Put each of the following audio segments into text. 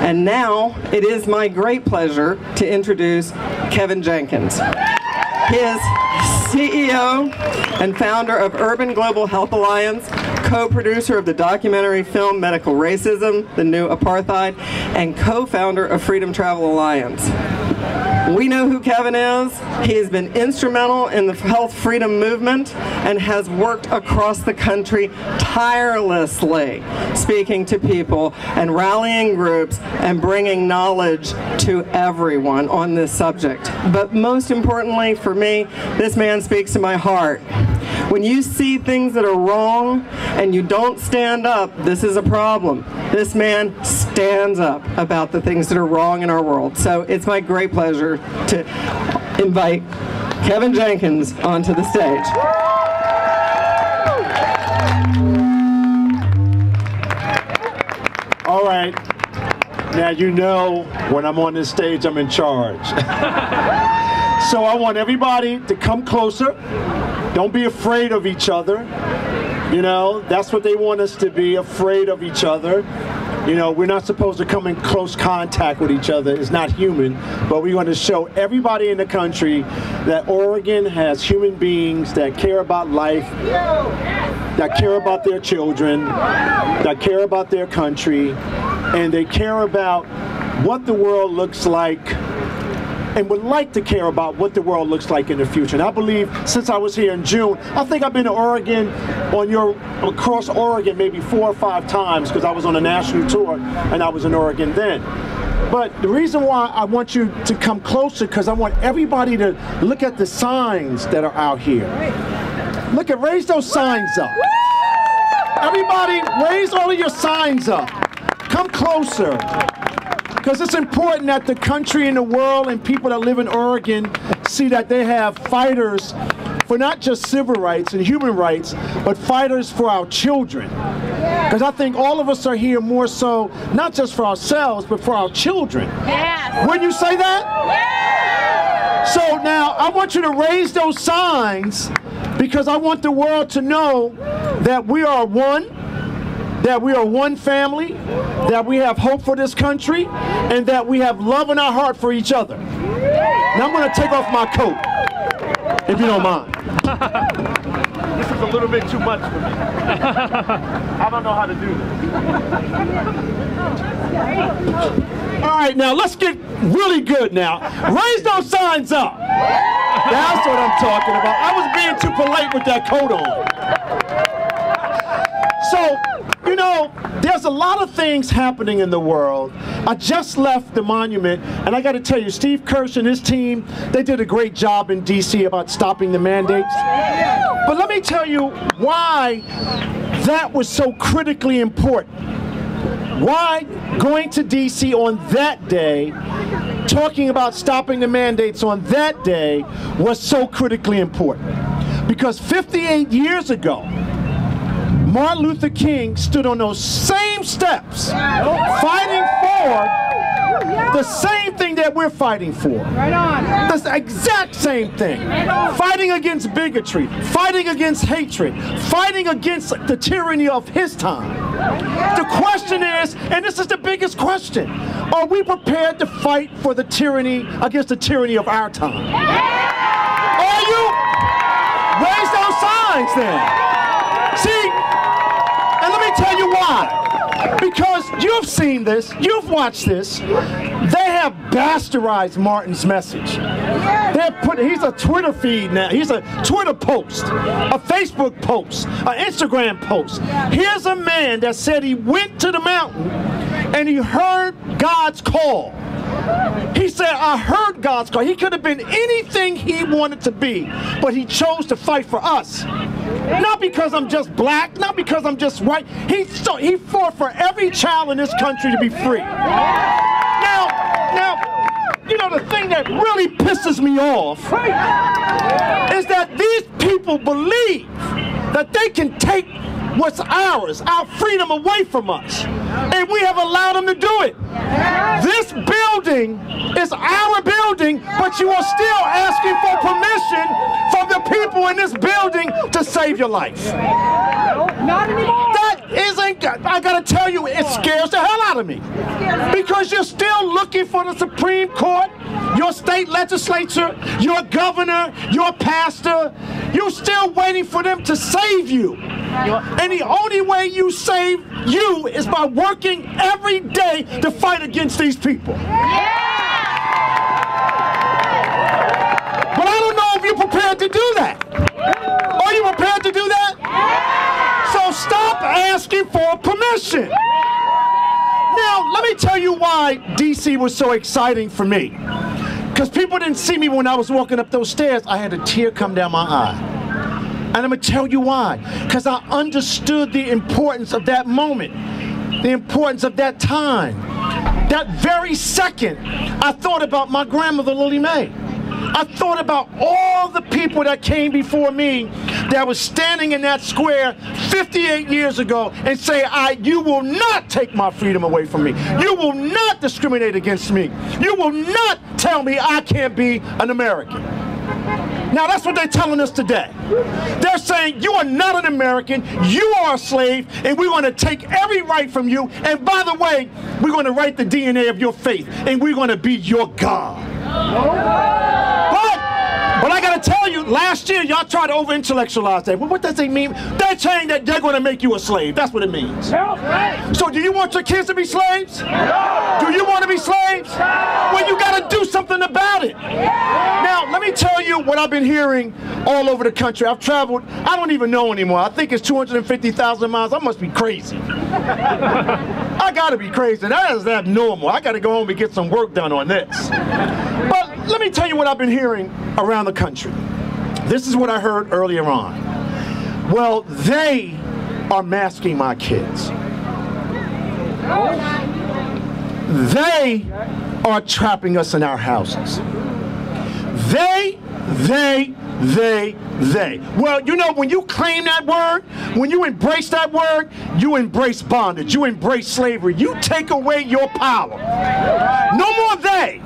And now it is my great pleasure to introduce Kevin Jenkins. He is CEO and founder of Urban Global Health Alliance, co-producer of the documentary film Medical Racism, The New Apartheid, and co-founder of Freedom Travel Alliance. We know who Kevin is. He has been instrumental in the health freedom movement and has worked across the country tirelessly, speaking to people and rallying groups and bringing knowledge to everyone on this subject. But most importantly for me, this man speaks to my heart. When you see things that are wrong and you don't stand up, this is a problem. This man stands up about the things that are wrong in our world. So it's my great pleasure to invite Kevin Jenkins onto the stage. All right. Now you know when I'm on this stage, I'm in charge. So I want everybody to come closer. Don't be afraid of each other. You know, that's what they want us to be, afraid of each other. You know, we're not supposed to come in close contact with each other. It's not human. But we want to show everybody in the country that Oregon has human beings that care about life, that care about their children, that care about their country, and they care about what the world looks like and would like to care about what the world looks like in the future. And I believe since I was here in June, I think I've been to Oregon, across Oregon maybe 4 or 5 times because I was on a national tour and I was in Oregon then. But the reason why I want you to come closer, because I want everybody to look at the signs that are out here. Raise those signs up. Everybody, raise all of your signs up. Come closer. Because it's important that the country and the world and people that live in Oregon see that they have fighters for not just civil rights and human rights, but fighters for our children. Because I think all of us are here more so, not just for ourselves, but for our children. Yes. Wouldn't you say that? Yes. So now I want you to raise those signs because I want the world to know that we are one, that we are one family, that we have hope for this country, and that we have love in our heart for each other. Now I'm going to take off my coat, if you don't mind. This is a little bit too much for me. I don't know how to do this. All right, now let's get really good now. Raise those signs up. That's what I'm talking about. I was being too polite with that coat on. So, you know, there's a lot of things happening in the world. I just left the monument, and I got to tell you, Steve Kirsch and his team, they did a great job in D.C. about stopping the mandates. But let me tell you why that was so critically important. Why going to D.C. on that day, talking about stopping the mandates on that day, was so critically important. Because 58 years ago, Martin Luther King stood on those same steps, fighting for the same thing that we're fighting for. Right on. The exact same thing. Fighting against bigotry, fighting against hatred, fighting against the tyranny of his time. The question is, and this is the biggest question, are we prepared to fight for the tyranny, against the tyranny of our time? Are you? Raise those signs then. See? And let me tell you why. Because you've seen this, you've watched this. They have bastardized Martin's message. He's a Twitter feed now. He's a Twitter post, a Facebook post, an Instagram post. Here's a man that said he went to the mountain and he heard God's call. He said, I heard God's call. He could have been anything he wanted to be, but he chose to fight for us. Not because I'm just black, not because I'm just white. He fought for every child in this country to be free. Now, you know, the thing that really pisses me off is that these people believe that they can take what's ours, our freedom, away from us. And we have allowed them to do it. This building is our building, but you are still asking for permission from the people in this building to save your life. Not anymore. That isn't I gotta tell you, it scares the hell out of me. Because you're still looking for the Supreme Court, your state legislature, your governor, your pastor. You're still waiting for them to save you. And the only way you save you is by working every day to fight against these people. But I don't know if you're prepared to do that. Are you prepared to do that? So stop asking for permission. Now, let me tell you why D.C. was so exciting for me. Because people didn't see me when I was walking up those stairs. I had a tear come down my eye. And I'm going to tell you why. Because I understood the importance of that moment, the importance of that time. That very second, I thought about my grandmother, Lily Mae. I thought about all the people that came before me that was standing in that square 58 years ago and say, you will not take my freedom away from me. You will not discriminate against me. You will not tell me I can't be an American. Now that's what they're telling us today. They're saying you are not an American, you are a slave, and we're going to take every right from you. And by the way, we're going to write the DNA of your faith, and we're going to be your God. But I gotta tell you, last year y'all tried to over-intellectualize that. Well, what does it mean? They're saying that they're gonna make you a slave. That's what it means. So do you want your kids to be slaves? Do you want to be slaves? Well, you gotta do something about it. Now, let me tell you what I've been hearing all over the country. I've traveled, I don't even know anymore. I think it's 250,000 miles. I must be crazy. I gotta be crazy. That is abnormal. I gotta go home and get some work done on this. But let me tell you what I've been hearing around the country. This is what I heard earlier on. Well, they are masking my kids. They are trapping us in our houses. They. Well, you know, when you claim that word, when you embrace that word, you embrace bondage, you embrace slavery, you take away your power. No more they.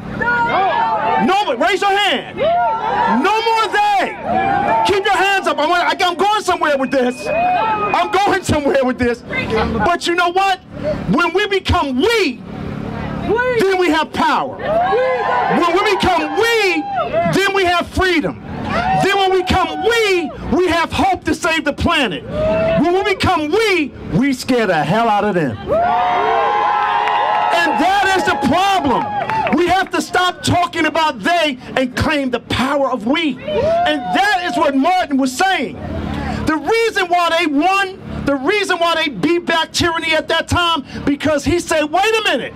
No more, raise your hand. No more they. Keep your hands up. I'm going somewhere with this. I'm going somewhere with this. But you know what? When we become we, then we have power. When we become we, then we have freedom. Then when we become we have hope to save the planet. When we become we scare the hell out of them. And that is the problem. We have to stop talking about they and claim the power of we. And that is what Martin was saying. The reason why they won, the reason why they beat back tyranny at that time, because he said, wait a minute.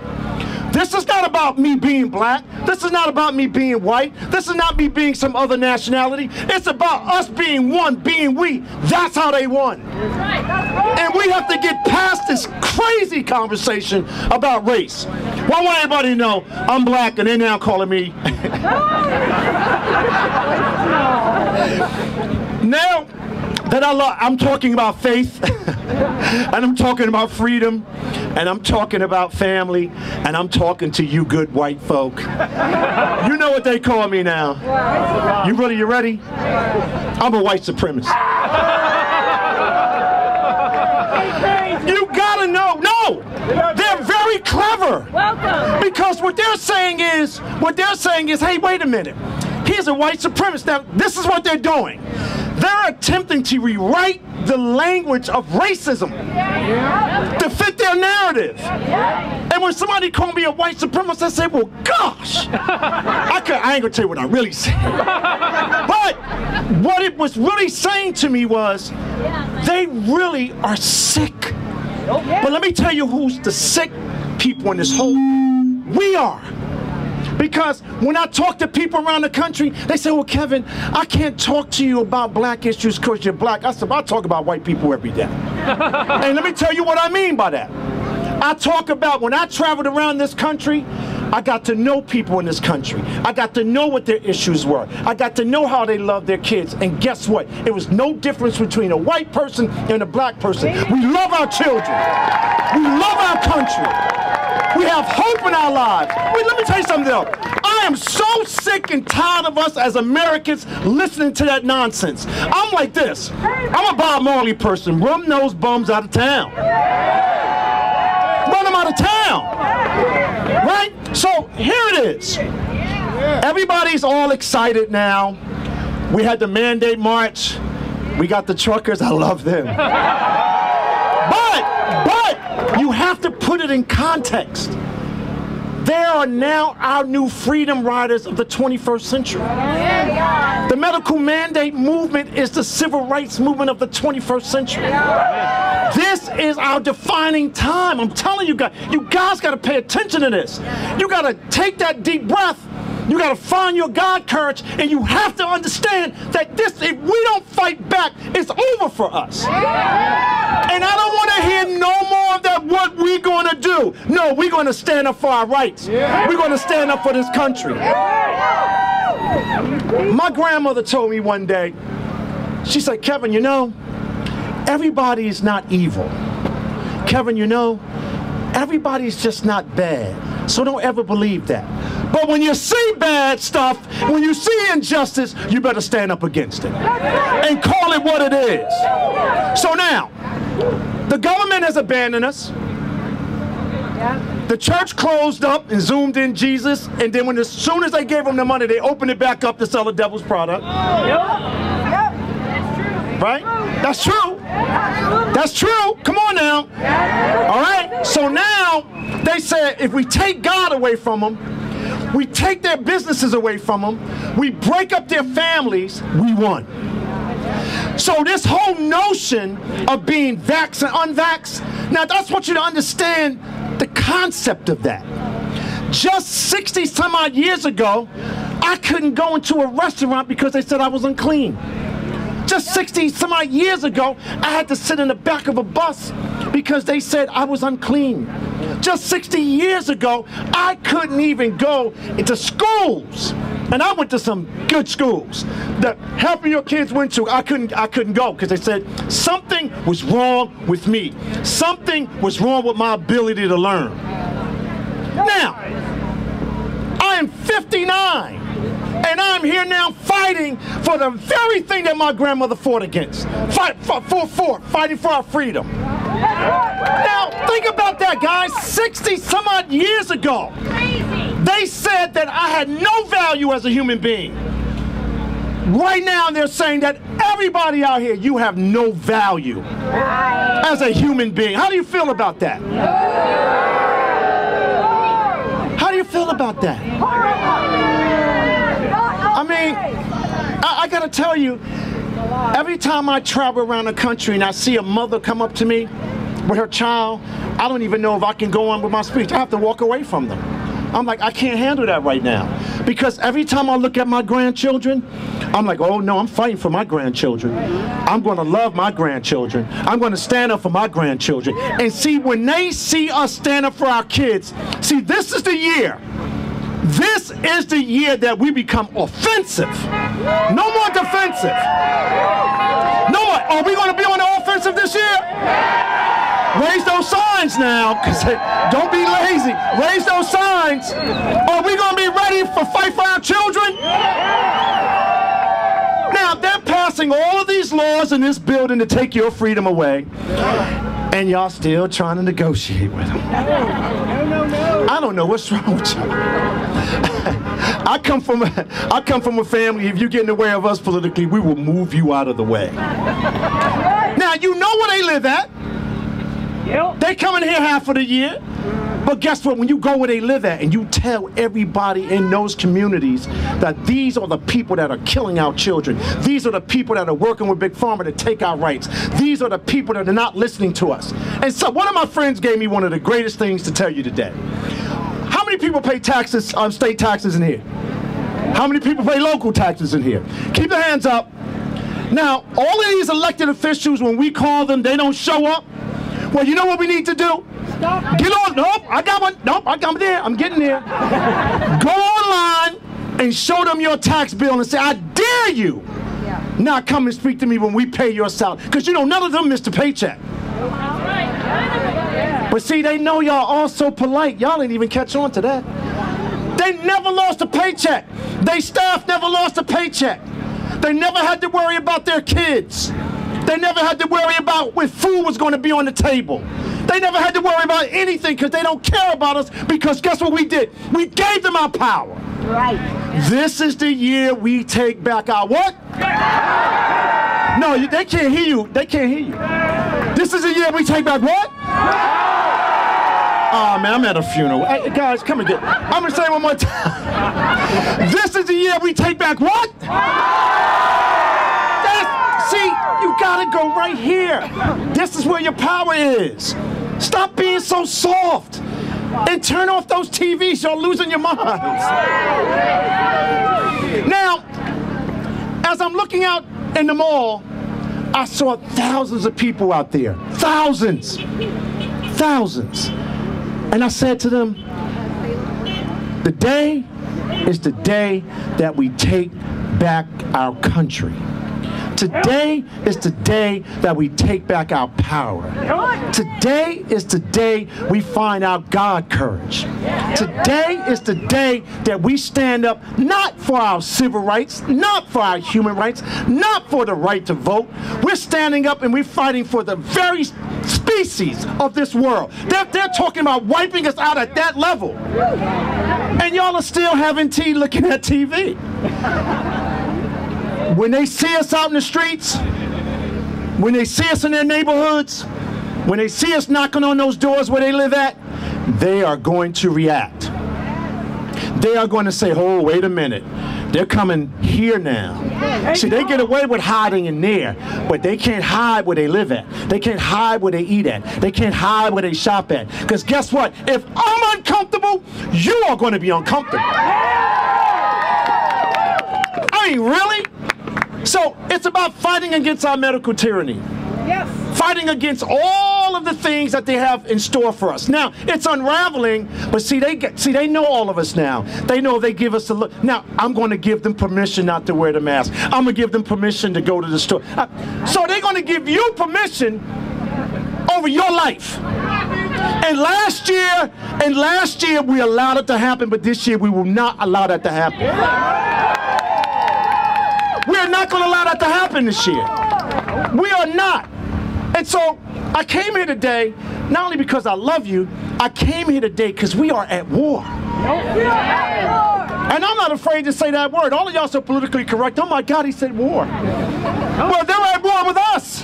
This is not about me being black. This is not about me being white. This is not me being some other nationality. It's about us being one, being we. That's how they won. And we have to get past this crazy conversation about race. Well, I want everybody to know I'm black and they're now calling me. Now that I'm talking about faith, and I'm talking about freedom, and I'm talking about family, and I'm talking to you good white folk. You know what they call me now. You ready? I'm a white supremacist. You gotta know. No! They're very clever. Because what they're saying is, hey, wait a minute. Here's a white supremacist. Now, this is what they're doing. They're attempting to rewrite the language of racism to fit their narrative. And when somebody called me a white supremacist, I say, well, gosh, I ain't gonna tell you what I really said. But what it was really saying to me was, they really are sick. But let me tell you who's the sick people in this whole, we are. Because when I talk to people around the country, they say, well, Kevin, I can't talk to you about black issues because you're black. I said, I talk about white people every day. And let me tell you what I mean by that. I talk about when I traveled around this country, I got to know people in this country. I got to know what their issues were. I got to know how they love their kids. And guess what? It was no difference between a white person and a black person. We love our children. We love our country. We have hope in our lives. Wait, let me tell you something else. I I am so sick and tired of us as Americans listening to that nonsense. I'm like this. I'm a Bob Marley person. Run those bums out of town. Run them out of town. Right? So here it is. Everybody's all excited now. We had the mandate march. We got the truckers. I love them. But you have to put it in context. They are now our new freedom riders of the 21st century. The medical mandate movement is the civil rights movement of the 21st century. This is our defining time. I'm telling you guys got to pay attention to this. You got to take that deep breath. You got to find your God courage, and you have to understand that this, if we don't fight back, it's over for us. And I don't want to hear no more of that, what we going to do. No, we're going to stand up for our rights. We're going to stand up for this country. My grandmother told me one day, she said, Kevin, you know, everybody's not evil. Kevin, you know, everybody's just not bad. So don't ever believe that. But when you see bad stuff, when you see injustice, you better stand up against it and call it what it is. So now, the government has abandoned us. The church closed up and zoomed in Jesus, and then as soon as they gave them the money, they opened it back up to sell the devil's product. Right? That's true. That's true. Come on now. All right? So now, they said if we take God away from them, we take their businesses away from them, we break up their families, we won. So this whole notion of being vaxxed and unvaxxed, now I just want you to understand the concept of that. Just 60 some odd years ago, I couldn't go into a restaurant because they said I was unclean. Just 60 some odd years ago, I had to sit in the back of a bus because they said I was unclean. Just 60 years ago, I couldn't even go into schools. And I went to some good schools. The half of your kids went to, I couldn't go because they said something was wrong with me. Something was wrong with my ability to learn. Now, I am 59. And I'm here now fighting for the very thing that my grandmother fought against. Fighting for our freedom. Now, think about that, guys. 60 some odd years ago, they said that I had no value as a human being. Right now, they're saying that everybody out here, you have no value as a human being. How do you feel about that? How do you feel about that? I mean, I gotta tell you, every time I travel around the country and I see a mother come up to me with her child, I don't even know if I can go on with my speech. I have to walk away from them. I'm like, I can't handle that right now. Because every time I look at my grandchildren, I'm like, oh no, I'm fighting for my grandchildren. I'm gonna love my grandchildren. I'm gonna stand up for my grandchildren. And see, when they see us stand up for our kids, see, this is the year. This is the year that we become offensive. No more defensive. No more. Are we going to be on the offensive this year? Raise those signs now, because don't be lazy. Raise those signs. Are we going to be ready for fight for our children? Now, they're passing all of these laws in this building to take your freedom away. And y'all still trying to negotiate with them. I don't know what's wrong with you. I come from a family, if you get in the way of us politically, we will move you out of the way. Now, you know where they live at. They come in here half of the year. But guess what? When you go where they live at and you tell everybody in those communities that these are the people that are killing our children, these are the people that are working with Big Pharma to take our rights, these are the people that are not listening to us. And so one of my friends gave me one of the greatest things to tell you today. How many people pay taxes, state taxes in here? How many people pay local taxes in here? Keep your hands up. Now, all of these elected officials, when we call them, they don't show up. Well, you know what we need to do? Get on. Nope, I got one. Nope, I'm there. I'm getting there. Go online and show them your tax bill and say, I dare you not come and speak to me when we pay your salary. Because, you know, none of them missed a paycheck. But see, they know y'all all so polite. Y'all ain't even catch on to that. They never lost a paycheck. Their staff never lost a paycheck. They never had to worry about their kids. They never had to worry about when food was going to be on the table. They never had to worry about anything because they don't care about us, because guess what we did? We gave them our power. Right. This is the year we take back our what? No, they can't hear you. They can't hear you. This is the year we take back what? Oh, man, I'm at a funeral. Hey, guys, come and get. I'm going to say it one more time. This is the year we take back what? See, you got to go right here. This is where your power is. Stop being so soft. And turn off those TVs. You're losing your minds. Now, as I'm looking out in the mall, I saw thousands of people out there. Thousands. Thousands. And I said to them, the day is the day that we take back our country. Today is the day that we take back our power. Today is the day we find our God courage. Today is the day that we stand up not for our civil rights, not for our human rights, not for the right to vote. We're standing up and we're fighting for the very species of this world. They're talking about wiping us out at that level. And y'all are still having tea looking at TV. When they see us out in the streets, when they see us in their neighborhoods, when they see us knocking on those doors where they live at, they are going to react. They are going to say, oh, wait a minute. They're coming here now. See, they get away with hiding in there, but they can't hide where they live at. They can't hide where they eat at. They can't hide where they shop at. Because guess what? If I'm uncomfortable, you are going to be uncomfortable. I mean, really? So it's about fighting against our medical tyranny. Yes. Fighting against all of the things that they have in store for us. Now, it's unraveling, but see, they know all of us now. They know if they give us a look. Now, I'm going to give them permission not to wear the mask. I'm going to give them permission to go to the store. So they're going to give you permission over your life. And last year we allowed it to happen, but this year we will not allow that to happen. We're not going to allow that to happen this year. We are not. And so I came here today, not only because I love you, I came here today because we are at war. And I'm not afraid to say that word. All of y'all so politically correct. Oh my God, he said war. Well, they're at war with us.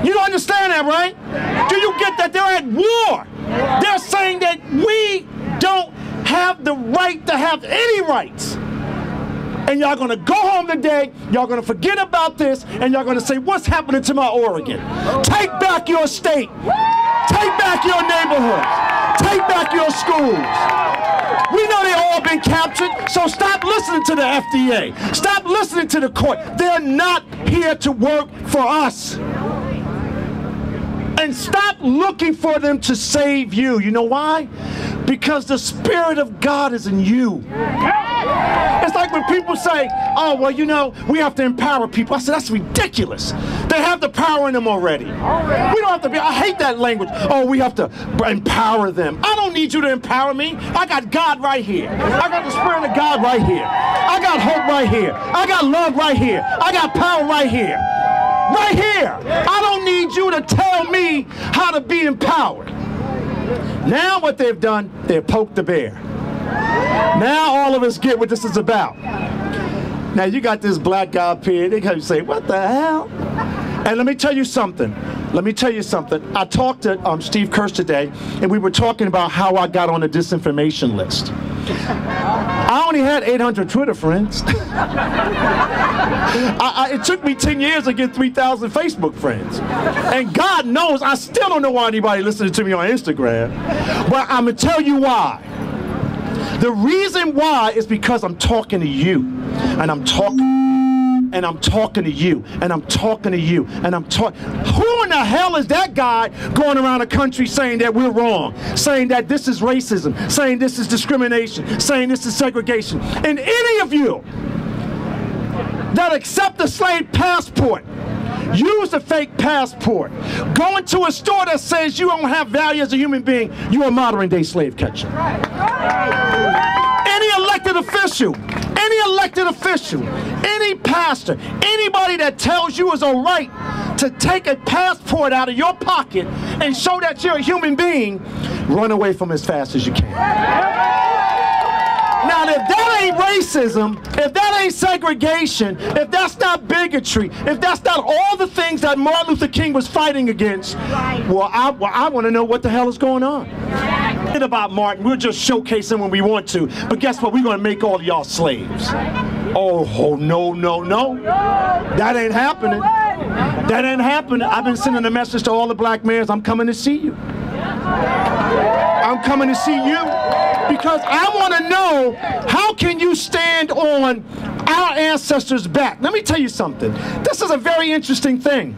You understand that, right? Do you get that? They're at war. They're saying that we don't have the right to have any rights. And y'all gonna go home today, y'all gonna forget about this, and y'all gonna say, what's happening to my Oregon? Take back your state. Take back your neighborhoods. Take back your schools. We know they've all been captured, so stop listening to the FDA. Stop listening to the court. They're not here to work for us. And stop looking for them to save you. You know why? Because the Spirit of God is in you. It's like when people say, oh, well, you know, we have to empower people. I said, that's ridiculous. They have the power in them already. We don't have to be, I hate that language. Oh, we have to empower them. I don't need you to empower me. I got God right here. I got the Spirit of God right here. I got hope right here. I got love right here. I got power right here. Right here. I don't need you to tell me how to be empowered. Now what they've done, they've poked the bear. Now all of us get what this is about. Now you got this black guy up here, they come and say, what the hell? And let me tell you something. I talked to Steve Kirsch today, and we were talking about how I got on the disinformation list. I only had 800 Twitter friends. It took me 10 years to get 3,000 Facebook friends. And God knows, I still don't know why anybody listening to me on Instagram. But I'm going to tell you why. The reason why is because I'm talking to you. And I'm talking to you, and I'm talking to you, and I'm talking. Who in the hell is that guy going around the country saying that we're wrong, saying that this is racism, saying this is discrimination, saying this is segregation? And any of you that accept the slave passport, use a fake passport, go into a store that says you don't have value as a human being, you're a modern day slave catcher. official, any elected official, any pastor, anybody that tells you it's all right to take a passport out of your pocket and show that you're a human being, run away from as fast as you can. Now, if that ain't racism, if that ain't segregation, if that's not bigotry, if that's not all the things that Martin Luther King was fighting against, well, I want to know what the hell is going on. About Martin, we'll just showcase him when we want to, but guess what? We're going to make all of y'all slaves. Oh, no, no, no. That ain't happening. That ain't happening. I've been sending a message to all the black mayors. I'm coming to see you. I'm coming to see you because I want to know, how can you stand on our ancestors' back? Let me tell you something. This is a very interesting thing.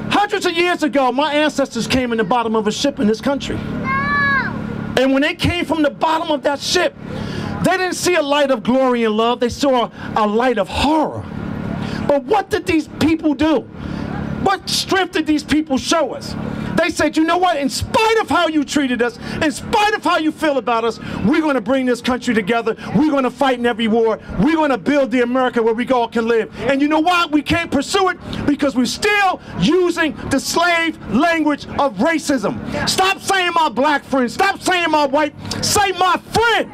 Hundreds of years ago, my ancestors came in the bottom of a ship in this country. And when they came from the bottom of that ship, they didn't see a light of glory and love. They saw a light of horror. But what did these people do? What strength did these people show us? They said, you know what, in spite of how you treated us, in spite of how you feel about us, we're going to bring this country together. We're going to fight in every war. We're going to build the America where we all can live. And you know why we can't pursue it? Because we're still using the slave language of racism. Stop saying my black friend. Stop saying my white. Say my friend.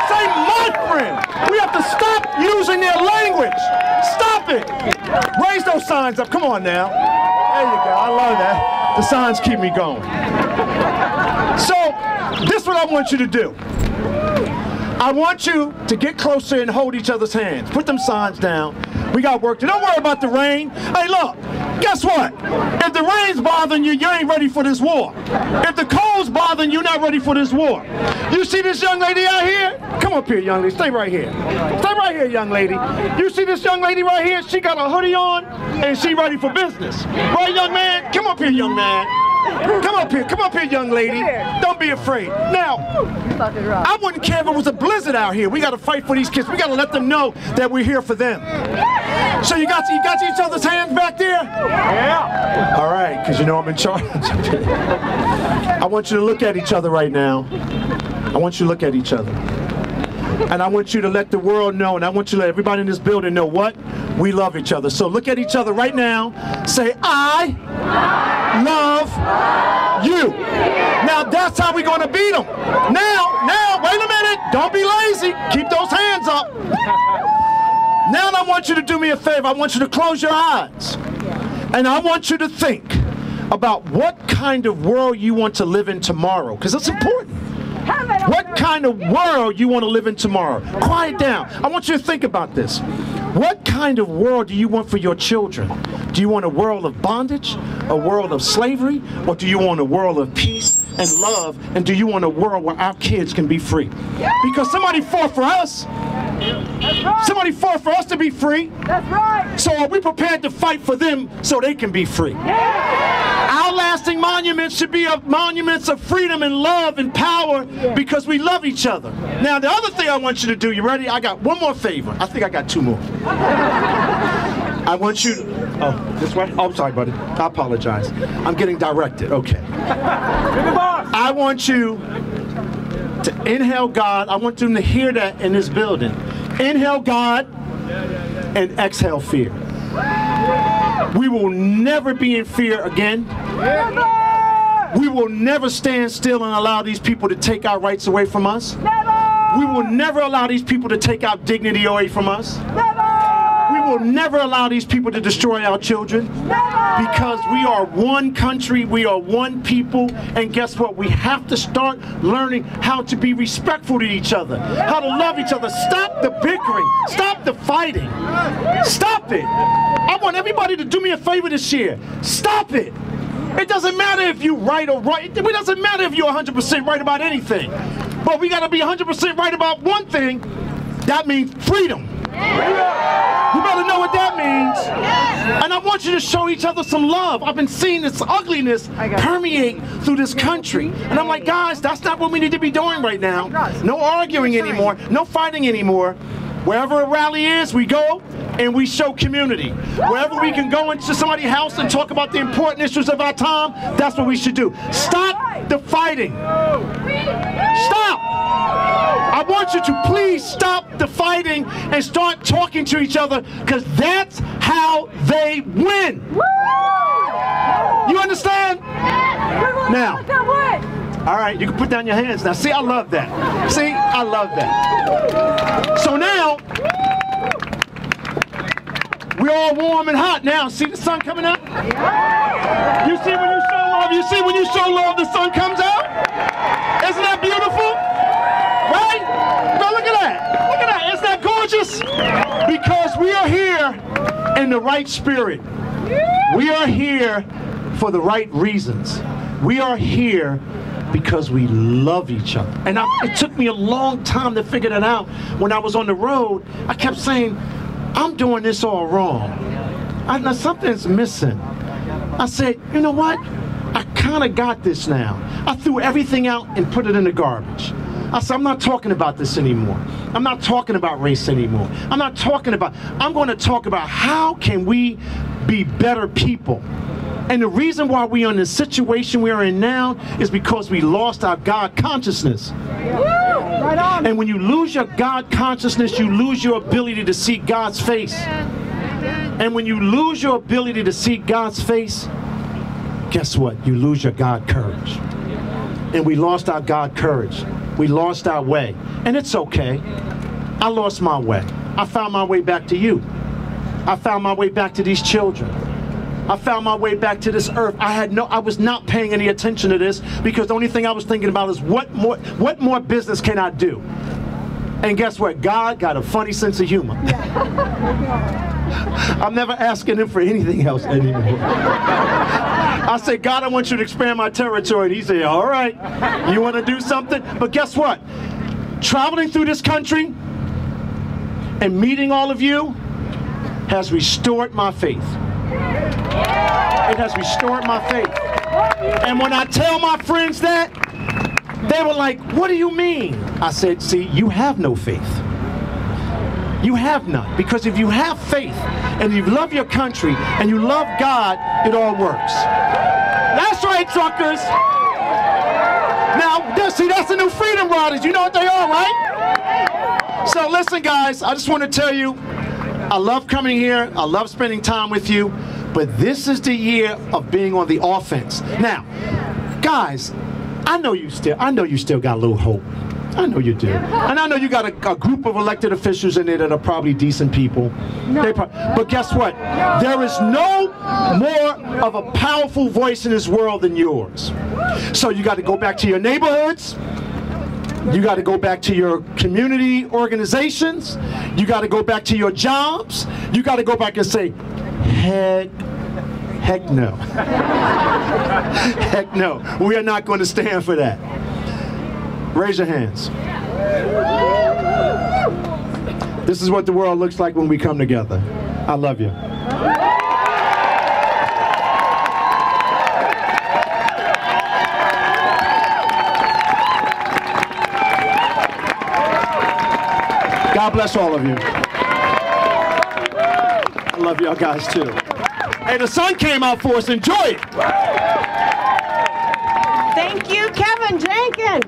Say my friend. We have to stop using their language. Stop it. Raise those signs up. Come on now. There you go. I love that. The signs keep me going. So, this is what I want you to do. I want you to get closer and hold each other's hands. Put them signs down. We got work to do. Don't worry about the rain. Hey, look. Guess what? If the rain's bothering you, you ain't ready for this war. If the cold's bothering you, you're not ready for this war. You see this young lady out here? Come up here, young lady. Stay right here. Stay right here, young lady. You see this young lady right here? She got a hoodie on, and she ready for business. Right, young man? Come up here, young man. Come up here, young lady. Don't be afraid. Now, I wouldn't care if it was a blizzard out here. We got to fight for these kids. We got to let them know that we're here for them. So you got each other's hands back there? Yeah. All right, because you know I'm in charge. I want you to look at each other right now. I want you to look at each other. And I want you to let the world know, and I want you to let everybody in this building know what? We love each other. So look at each other right now. Say, I love you. Now that's how we're going to beat them. Now, wait a minute. Don't be lazy. Keep those hands up. Now I want you to do me a favor. I want you to close your eyes. And I want you to think about what kind of world you want to live in tomorrow, because it's important. What kind of world you want to live in tomorrow? Quiet down. I want you to think about this. What kind of world do you want for your children? Do you want a world of bondage, a world of slavery, or do you want a world of peace and love, and do you want a world where our kids can be free? Because somebody fought for us. Somebody fought for us to be free. That's right. So are we prepared to fight for them so they can be free? Our lasting monuments should be monuments of freedom and love and power because we love each other. Now, the other thing I want you to do, you ready? I got one more favor. I think I got two more. I want you to, oh, this way? Oh, I'm sorry, buddy. I apologize. I'm getting directed. Okay. I want you to inhale God. I want them to hear that in this building. Inhale God and exhale fear. We will never be in fear again. We will never stand still and allow these people to take our rights away from us. We will never allow these people to take our dignity away from us. We will never allow these people to destroy our children, because we are one country, we are one people, and guess what? We have to start learning how to be respectful to each other, how to love each other. Stop the bickering, stop the fighting, stop it. I want everybody to do me a favor this year. Stop it. It doesn't matter if you're right or right. It doesn't matter if you're 100% right about anything. But we got to be 100% right about one thing. That means freedom. You better know what that means. And I want you to show each other some love. I've been seeing this ugliness permeate through this country. And I'm like, guys, that's not what we need to be doing right now. No arguing anymore. No fighting anymore. Wherever a rally is, we go and we show community. Wherever we can go into somebody's house and talk about the important issues of our time, that's what we should do. Stop the fighting. Stop. to please stop the fighting and start talking to each other, because that's how they win. You understand? Now, all right, you can put down your hands now. See, I love that. See, I love that. So now, we're all warm and hot now. See the sun coming out? You see when you show love? You see when you show love, the sun comes out? Isn't that beautiful? Right? Now look at that. Look at that. Isn't that gorgeous? Because we are here in the right spirit. We are here for the right reasons. We are here because we love each other. And it took me a long time to figure that out. When I was on the road, I kept saying, I'm doing this all wrong. Now something's missing. I said, you know what? I kind of got this now. I threw everything out and put it in the garbage. I said, I'm not talking about this anymore. I'm not talking about race anymore. I'm going to talk about how can we be better people. And the reason why we are in the situation we are in now is because we lost our God consciousness. Right on. And when you lose your God consciousness, you lose your ability to see God's face. And when you lose your ability to see God's face, guess what? You lose your God courage. And we lost our God courage. We lost our way. And it's okay. I lost my way. I found my way back to you. I found my way back to these children. I found my way back to this earth. I was not paying any attention to this, because the only thing I was thinking about is what more business can I do? And guess what? God got a funny sense of humor. I'm never asking him for anything else anymore. I say, God, I want you to expand my territory. And he said, all right, you want to do something? But guess what? Traveling through this country and meeting all of you has restored my faith. It has restored my faith. And when I tell my friends that, they were like, what do you mean? I said, see, you have no faith. You have none. Because if you have faith and you love your country and you love God, it all works. That's right, truckers. Now, see, that's the new Freedom Riders. You know what they are, right? So listen, guys, I just want to tell you, I love coming here. I love spending time with you. But this is the year of being on the offense. Now, guys, I know you still got a little hope. I know you do. And I know you got a group of elected officials in there that are probably decent people. No. But guess what? There is no more of a powerful voice in this world than yours. So you got to go back to your neighborhoods. You got to go back to your community organizations. You got to go back to your jobs. You got to go back and say, Heck no. Heck no. We are not going to stand for that. Raise your hands. This is what the world looks like when we come together. I love you. God bless all of you. I love y'all guys too. Hey, the sun came out for us. Enjoy it. Thank you, Kevin Jenkins.